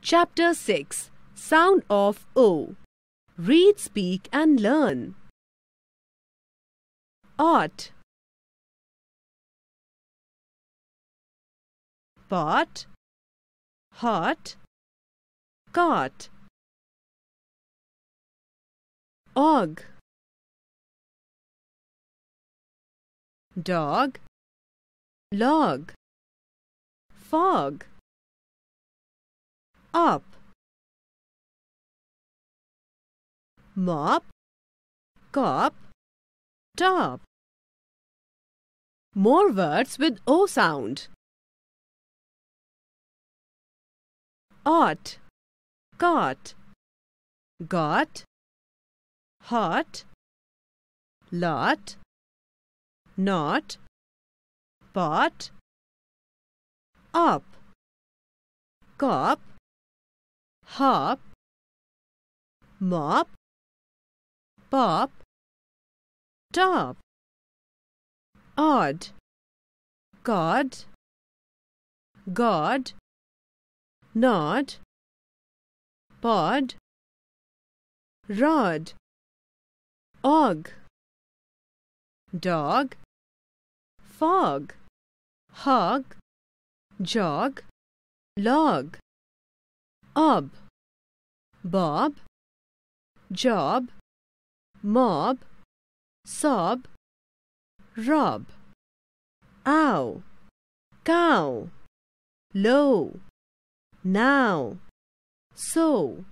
Chapter 6. Sound of O. Read, speak and learn. Ought, pot, hot, caught. Og, dog, log, fog. Up, mop, cop, top. More words with O sound. Ought, caught, got, hot, lot, not, pot, up, cop, hop, mop, pop, top. Odd, god, god, nod, pod, rod. Og, dog, fog, hog, jog, log. Ob, bob, job, mob, sob, rob. Ow, cow, low, now, so,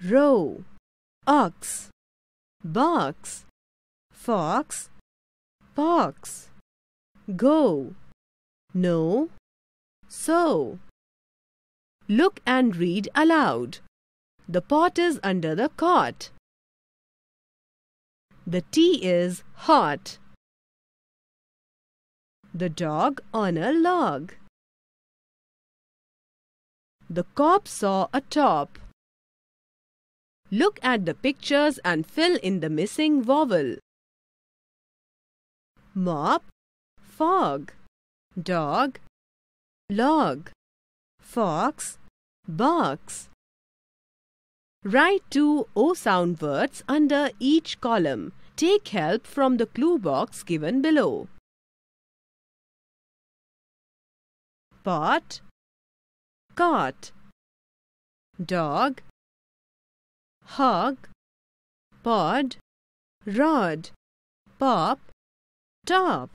row. Ox, box, fox, pox. Go, no, so. Look and read aloud. The pot is under the cot. The tea is hot. The dog on a log. The cop saw a top. Look at the pictures and fill in the missing vowel. Mop, fog, dog, log, fox, box. Write 2 O sound words under each column. Take help from the clue box given below. Pot, cot, dog, hog, pod, rod, pop, top.